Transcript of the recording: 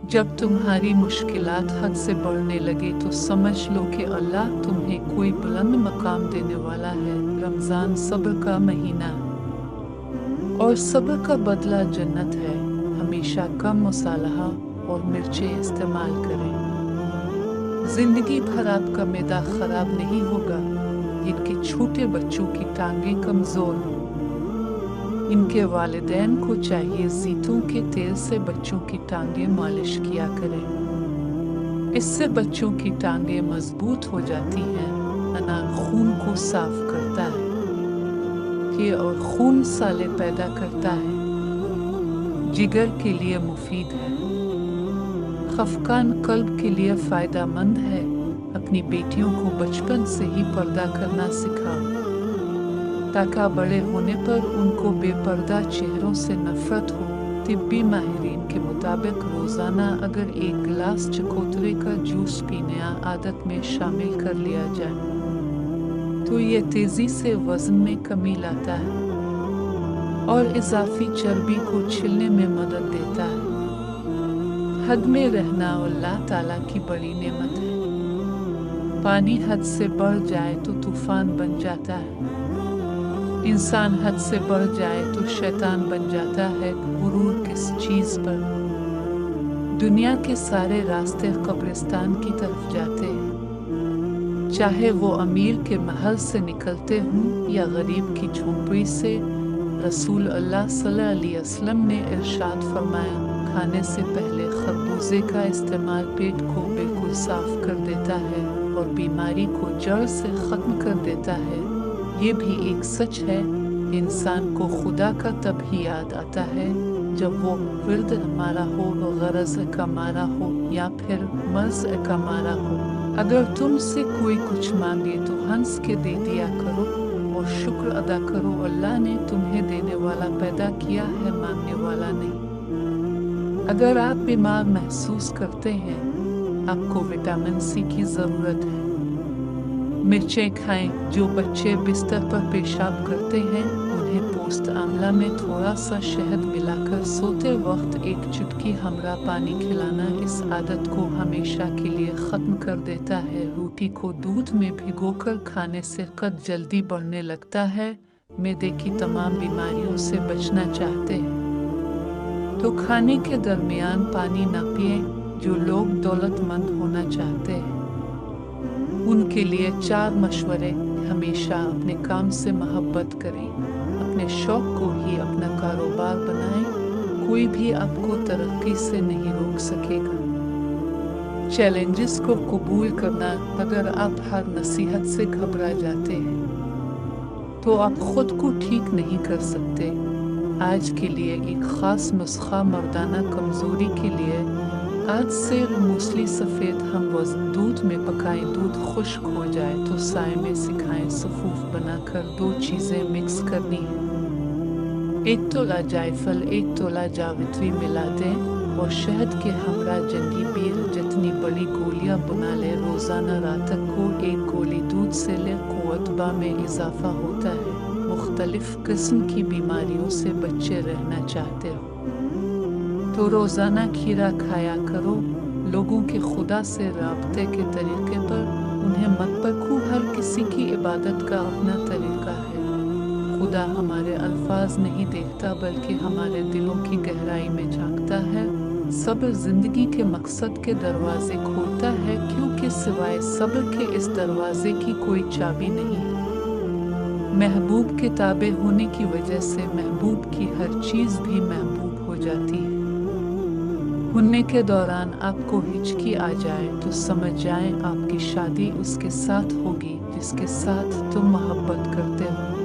जब तुम्हारी मुश्किलात हद से बढ़ने लगे तो समझ लो कि अल्लाह तुम्हें कोई बुलंद मकाम देने वाला है। रमज़ान सब्र का महीना और सब्र का बदला जन्नत है। हमेशा कम मसाला और मिर्चें इस्तेमाल करें। जिंदगी भर आपका मैदा खराब नहीं होगा। इनके छोटे बच्चों की टांगें कमज़ोर हों। इनके वालिदैन को चाहिए ज़ैतून के तेल से बच्चों की टांगें मालिश किया करें। इससे बच्चों की टांगें मजबूत हो जाती हैं। अनार खून को साफ करता है और खून साले पैदा करता है। जिगर के लिए मुफीद है। खफकान कल्ब के लिए फ़ायदेमंद है। अपनी बेटियों को बचपन से ही पर्दा करना सिखाओ ताकि बड़े होने पर उनको बेपर्दा चेहरों से नफरत हो। तिब्बी माहिरीन के मुताबिक रोज़ाना अगर एक गिलास चकोतरे का जूस पीने आदत में शामिल कर लिया जाए तो ये तेज़ी से वज़न में कमी लाता है और इजाफी चर्बी को छिलने में मदद देता है। हद में रहना अल्लाह ताला की बड़ी नेमत है। पानी हद से बढ़ जाए तो तूफान बन जाता है। इंसान हद से बढ़ जाए तो शैतान बन जाता है। गुरूर किस चीज़ पर? दुनिया के सारे रास्ते कब्रिस्तान की तरफ जाते हैं, चाहे वो अमीर के महल से निकलते हों या गरीब की झोंपड़ी से। रसूल अल्लाह सल्लल्लाहु अलैहि वसल्लम ने इरशाद फरमाया, खाने से पहले खरबूजे का इस्तेमाल पेट को बिल्कुल साफ कर देता है और बीमारी को जड़ से ख़त्म कर देता है। ये भी एक सच है। इंसान को खुदा का तब ही याद आता है जब वो विर्द मारा हो, गरज का मारा हो या फिर मर्ज का मारा हो। अगर तुमसे कोई कुछ मांगे तो हंस के दे दिया करो और शुक्र अदा करो। अल्लाह ने तुम्हें देने वाला पैदा किया है, मांगने वाला नहीं। अगर आप बीमार महसूस करते हैं, आपको विटामिन सी की ज़रूरत है। मिर्चें खाएं। जो बच्चे बिस्तर पर पेशाब करते हैं उन्हें पोस्त आंवला में थोड़ा सा शहद मिलाकर सोते वक्त एक चुटकी हमरा पानी खिलाना इस आदत को हमेशा के लिए ख़त्म कर देता है। रोटी को दूध में भिगोकर खाने से कद जल्दी बढ़ने लगता है। मैदे की तमाम बीमारियों से बचना चाहते हैं तो खाने के दरमियान पानी न पिएं। जो लोग दौलतमंद होना चाहते हैं उनके लिए 4 मशवरे। हमेशा अपने काम से मोहब्बत करें। अपने शौक को ही अपना कारोबार बनाएं। कोई भी आपको तरक्की से नहीं रोक सकेगा। चैलेंजेस को कबूल करना। अगर आप हर नसीहत से घबरा जाते हैं तो आप खुद को ठीक नहीं कर सकते। आज के लिए एक ख़ास नुस्खा मर्दाना कमज़ोरी के लिए। आज से मूसली सफ़ेद हम दूध में पकाएं। दूध खुश्क हो जाए तो साए में सिखाएं। सफूफ बनाकर 2 चीज़ें मिक्स करनी है। 1 तोला जायफल, 1 तोला जावित्री मिला दें और शहद के हमरा जंगी बीर जितनी बड़ी गोलियां बना लें। रोज़ाना रात को 1 गोली दूध से लें। कुव्वत में इजाफा होता है। मुख्तलिफ किस्म की बीमारियों से बचे रहना चाहते हो तो रोज़ाना खीरा खाया करो। लोगों के खुदा से राब्ते के तरीके पर उन्हें मत परखो। हर किसी की इबादत का अपना तरीका है। खुदा हमारे अल्फाज नहीं देखता बल्कि हमारे दिलों की गहराई में झांकता है। सब्र जिंदगी के मकसद के दरवाजे खोलता है क्योंकि सिवाय सब्र के इस दरवाजे की कोई चाबी नहीं है। महबूब के ताबे होने की वजह से महबूब की हर चीज़ भी महबूब हो जाती है। भुनने के दौरान आपको हिचकी आ जाए तो समझ जाएं आपकी शादी उसके साथ होगी जिसके साथ तुम मोहब्बत करते हो।